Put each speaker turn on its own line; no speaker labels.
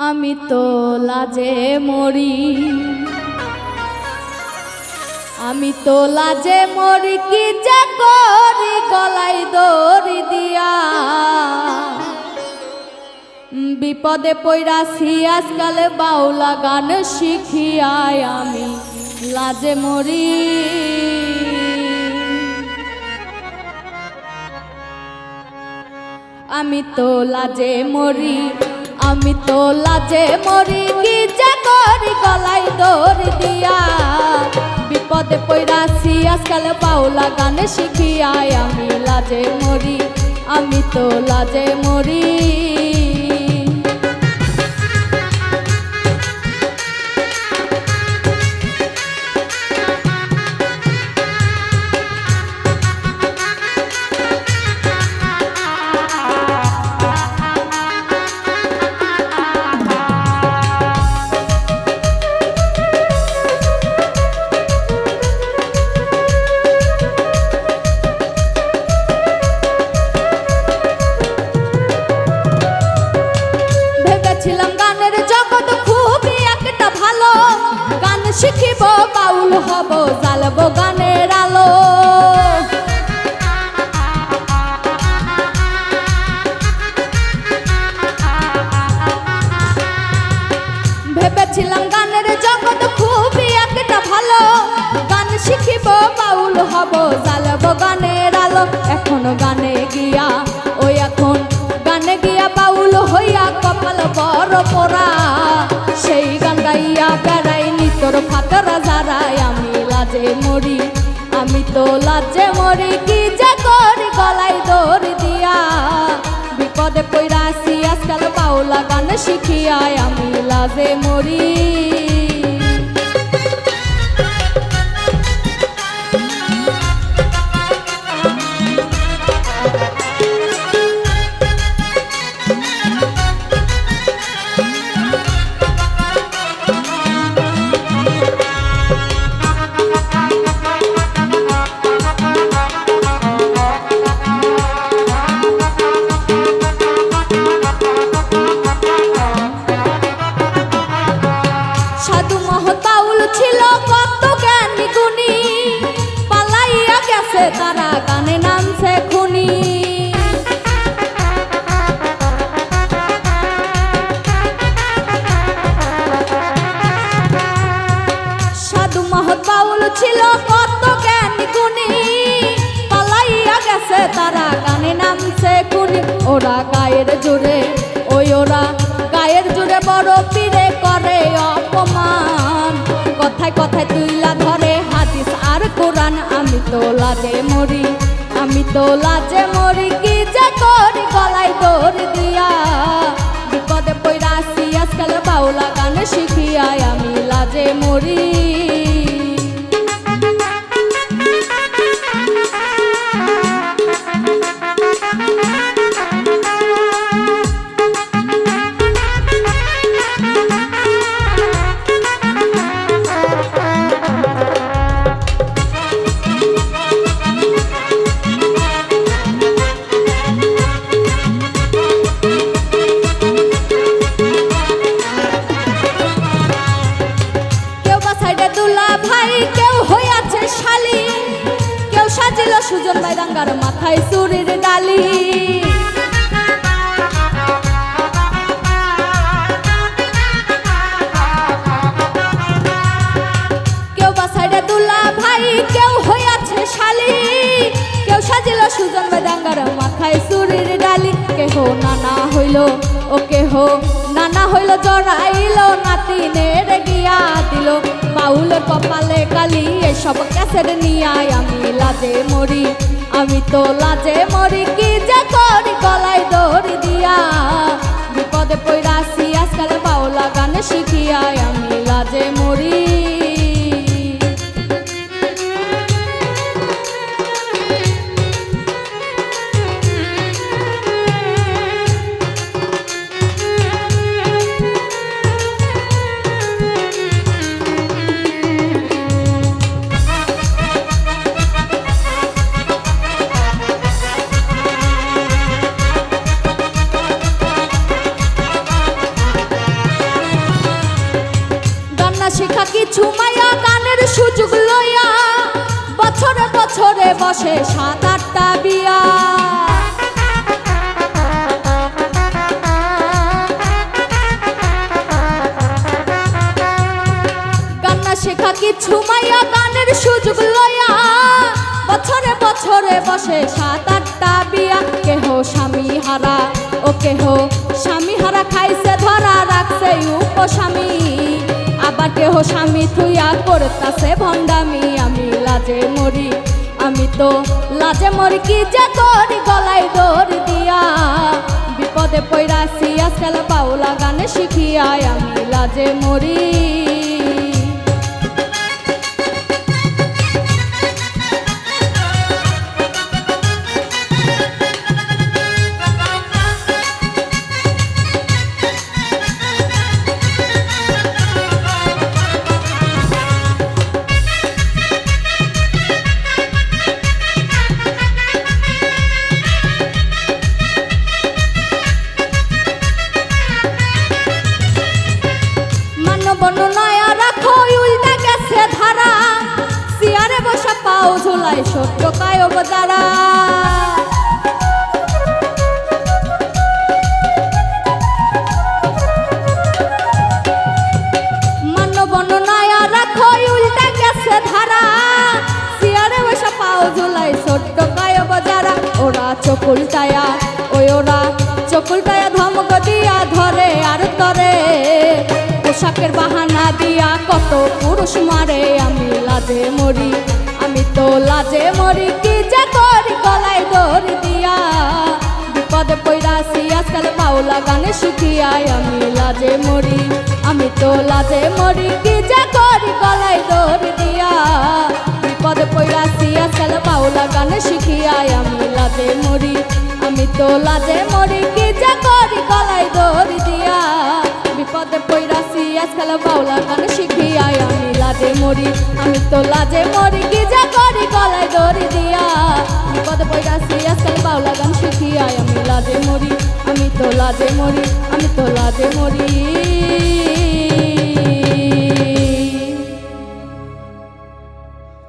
আমি তো লাজে মরি, আমি তো লাজে মরি, কি যে করি গলায় দড়ি দিয়া। বিপদে পইরাছি আজকাল বাউলা গান শিখিয়ায়, আমি লাজে মরি। আমি তো লাজে মরি, আমি তো লাজে মরি, কি যে করি গলায় দড়ি দিয়া। বিপদে পইরাছি আজকাল বাউলা গান শিখিয়ায়, আমি লাজে মরি, আমি তো লাজে মরি। শিখিব বাউল হব, জ্বালব গানের আলো। ভেবেছিলাম গানের জগৎ খুবই একটা ভালো, গান শিখিব বাউল হব, জ্বালব গানের আলো। এখন গানে গিয়া, ওই এখন গানে গিয়া বাউল হইয়া কপাল বড় পোড়া। সেই গান গাইয়া বেড়াই নিতর ফাতরা যারাই, আমি লাজে মরি, আমি তো লাজে মরি, কি যে করি গলায় দড়ি দিয়া। বিপদে পইরাছি আজকাল বাউলা গান শিখিয়ায়, আমি লাজে মরি। ছিল কত জ্ঞানী গুণী, পালাইয়া গেছে তারা, গানে নামছে খুনি। সাধু মহৎ বাউল ছিল কত জ্ঞানী গুণী, পালাইয়া গেছে তারা, গানে নামছে খুনি। ওরা গায়ের জোরে, ওই ওরা গায়ের জোরে বড় পীরে করে অপমান। কথায় কথায় তুইলা ধরে হাদিস আর কোরআন, আমি তো লাজে মরি, আমি তো লাজে মরি, কি যে করি গলায় দড়ি দিয়া। বিপদে পইরাছি আজকাল বাউলা গান শিখিয়ায়, আমি লাজে মরি। সুজন ভাই দাঙ্গার মাথায় চুরির ডালি। কেউ বা সাইডে দুলা ভাই, কেউ হইয়াছে শালি, কেউ সাজিল সুজন ভাই দাঙ্গার মাথায় চুরির ডালি। কেহ নানা হইল, ও কেহ নানা হইল, জড়াইল নাতিনের গিয়া দিল বাউলের কপালে কালি। এসব ক্যাসেট নিয়ায়, আমি লাজে মরি, আমি তো লাজে মরি, কি যে করি গলায় দড়ি দিয়া। বিপদে পইরাছি আজকাল বাউলা গান শিখিয়ায়, আমি লাজে মরি। শিখা কিছু মায়া গানের সুযোগ লইয়া বছরে বছরে বসে 7-8টা বিয়া। গান্না শেখা কিছু মায়া গানের সুযোগ লইয়া বছরে বছরে বসে 7-8টা বিয়া। কেহ স্বামী হারা ও কেহ স্বামী হারা খাইছে ধরা রাখছে উপস্বামী, আবার কেহ স্বামী থুইয়া করতাছে ভণ্ডামি। আমি লাজে মরি, আমি তো লাজে মরি, কি যে করি গলায় দৌড় দিয়া। বিপদে পইরাছি আজকাল বাউলা গানে শিখিয়া, আমি লাজে মরি। বর্ণনায়া রাখো উল্টা গেছে ধারা, সিয়ারে বসা পাও ঝোলাই সত্য কায়ব দ্বারা। মান্য বর্ণনায়া রাখো উল্টা গেছে ধারা, সিয়ারে বসা পাও ঝোলাই সত্য কায়ব দ্বারা। ওরা চোখ উল্টায়া, ওরা চোখ উল্টায়া ধমক দিয়া ধরে আর তরে, পোশাকের বাহানা দিয়া কত পুরুষ মারে। আমি লাজে মরি, আমি তো লাজে মরি, কি যে করি গলায় দৌড় দিয়া। বিপদে পইরাছি আজকাল বাউলা গানে শিখিয়া, আমি লাজে মরি, আমি তো লাজে মরি, কি যে করি গলায় দৌড় দিয়া। বিপদে পইরাছি আজকাল বাউলা গানে শিখিয়া, আমি লাজে মরি, আমি তো লাজে মরি, কি যে করি গলায় দৌড় দিয়া। বিপদে পইরাছি আজকাল বাউলা গান শিখিয়া, আমি লাজে মরি, আমি তো লাজে মরি, কি যে করি গলায় দড়ি দিয়া। বিপদে পইরাছি আজকাল বাউলা গান শিখিয়া, আমি লাজে মরি, আমি তো লাজে মরি, আমি তো লাজে মরি।